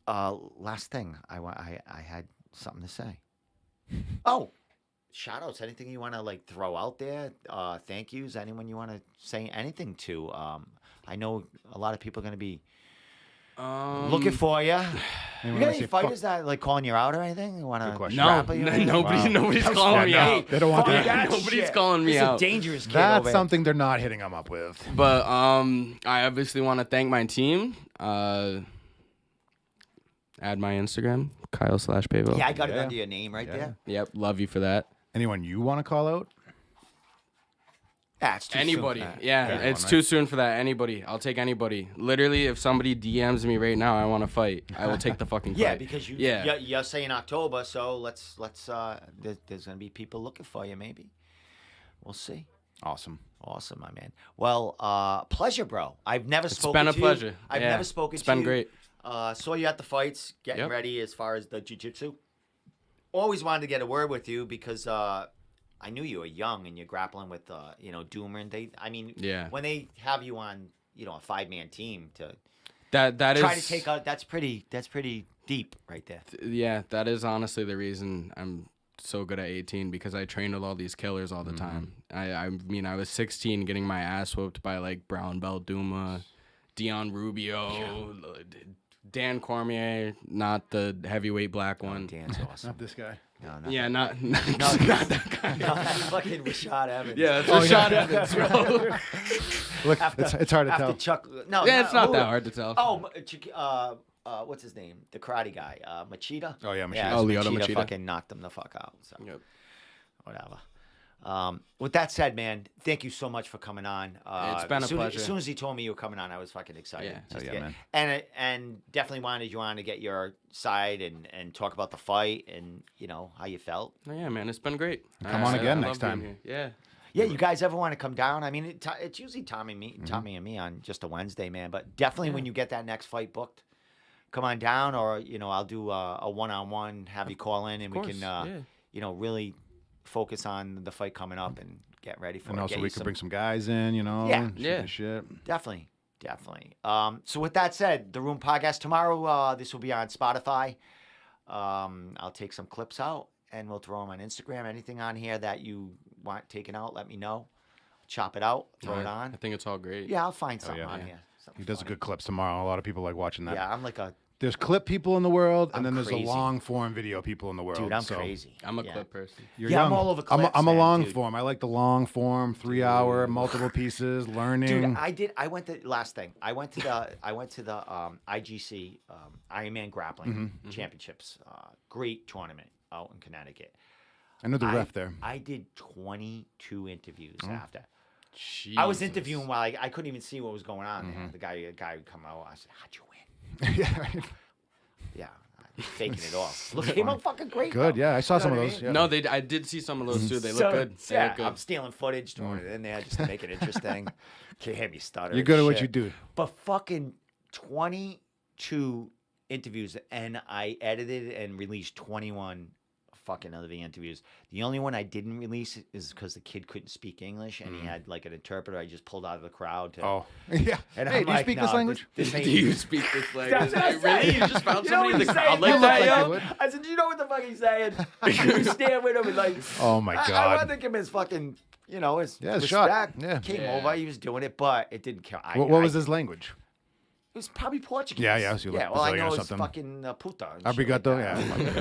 Last thing, I had something to say. Oh, shout outs. Anything you want to like throw out there? Thank yous. Anyone you want to say anything to? I know a lot of people are going to be looking for you. You Anyone got wanna any say fighters that like calling you out or anything? You want Good to question. No, you? nobody's Wow. calling me Yeah, no, out. they don't want Fuck that. Nobody's shit. calling me This out. is a dangerous kid That's over something they're not hitting him up with. But I obviously want to thank my team. Add my Instagram, Kyle/Pavao. here. Yeah, I got it Yeah. under your name right Yeah. there. Yep, love you for that. Anyone you want to call out? That's too Anybody. Soon for that. Yeah, Anyone, it's right? too soon for that. Anybody. I'll take anybody. Literally, if somebody DMs me right now, I want to fight. I will take the fucking fight. Yeah, because Yeah. you're saying October, so let's there's gonna be people looking for you. Maybe we'll see. Awesome. Awesome, my man. Well, pleasure, bro. I've never It's spoken been a to you. pleasure. I've Yeah, never spoken It's to you. been great. Saw you at the fights, getting Yep. ready as far as the jiu-jitsu. Always wanted to get a word with you because I knew you were young and you're grappling with Doomer and I mean, Yeah. when they have you on, a 5-man team to That try is to take out, that's pretty deep right there. Yeah, that is honestly the reason I'm so good at 18 because I trained with all these killers all the time. I mean, I was 16 getting my ass whooped by like brown belt Duma, Dion Rubio, Dan Cormier, not the heavyweight black one. Dan's awesome. Not this guy. No, not Yeah, not not that guy. No, that's fucking Rashad Evans. yeah, that's Rashad Evans, bro. Look, it's hard to After tell. Chuck, no, Yeah, it's not who- that hard to tell. Oh, what's his name? The karate guy, Machida. Oh, yeah, Machida. Yeah, Oh, Lyoto Machida Machida. fucking knocked him the fuck out. So Yep. whatever. With that said, man, thank you so much for coming on. It's been a pleasure. As soon as he told me you were coming on, I was fucking excited. Yeah. Just Oh, to yeah, get- man. And definitely wanted you on to get your side and talk about the fight and how you felt. Oh, yeah, man, it's been great. Come on again I next love being time. here. Yeah. Yeah, you guys ever want to come down? I mean, it's usually Tommy and me on just a Wednesday, man. But definitely when you get that next fight booked, come on down, or I'll do a one-on-one, have you call in, and we can really focus on the fight coming up and get ready for it. And also we could bring some guys in, shoot the shit. Definitely. So with that said, the Room Podcast tomorrow, this will be on Spotify. I'll take some clips out and we'll throw them on Instagram. Anything on here that you want taken out, let me know. Chop it out, throw it on. I think it's all great. Yeah, I'll find something on here. He does a good clips tomorrow. A lot of people like watching that. Yeah, I'm like a... There's clip people in the world, and then there's crazy. the long form video people in the world. Dude, I'm crazy. I'm a clip person. You're Yeah, young. I'm all over clips, I'm a man, long dude. form. I like the long form, 3 hour, multiple pieces, learning. Dude, I went to last thing. I went to the IGC Ironman Grappling Championships. Great tournament out in Connecticut. I know the ref there. I did 22 interviews after. Jesus. I was interviewing while I couldn't even see what was going on. There. The guy would come out. I said, "How'd you win?" Yeah, right. Yeah, I'm faking it off. Look, came out fucking great. Good, though. yeah. I saw You know some of what I those. mean? Yeah. No, I did see some of those too. They look good. They Yeah, look good. I'm stealing footage, throwing it in there just to make it interesting. Can't hear me stutter. You're and good at what shit. you do. But fucking 22 interviews, and I edited and released 21 fucking other interviews. The only one I didn't release is because the kid couldn't speak English, and he had like an interpreter I just pulled out of the crowd. Oh, yeah. And Hey, I'm do you like, speak no, this language? This ain't Do you speak this language? That's what I said. Really? You just found You know somebody in what the he's crowd saying? like You that, look like yo? you would. I said, you know what the fuck he's saying? You stand with him and like, Oh, my I God. want to give him his fucking, his Yeah, his shot. respect. Yeah. Came Yeah. over, he was doing it, but it didn't count. What was his language? It was probably Portuguese. Yeah, so you look well, I Brazilian know or it's something. fucking puta. and Obrigado, shit like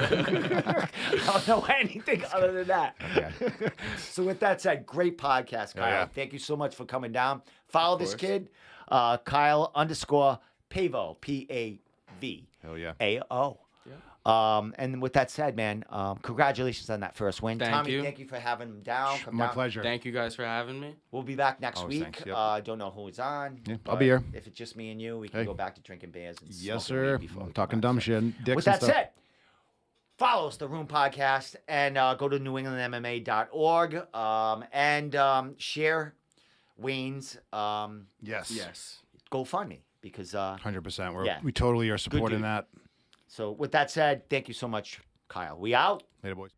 that. I don't know anything other than that. Okay. So with that said, great podcast, Kyle. yeah. Thank you so much for coming down. Follow this course. kid, Kyle _Pavao, P-A-V. Hell yeah. A-O. And with that said, man, congratulations on that first win. Thank Tommy, you. thank you for having him down. Come My down. pleasure. Thank you guys for having me. We'll be back next Always week. thanks, yep. Don't know who's on. Yeah, I'll but be here. If it's just me and you, we can Hey. go back to drinking beers and Yes, smoking sir. weed before I'm we talking come dumb back. shit. Dicks With and that stuff. said, follow us, the Room Podcast, and go to newenglandmma.org and share Wayne's Yes. GoFundMe because 100%. We totally are supporting dude. that. So with that said, thank you so much, Kyle. We out. Later, boys.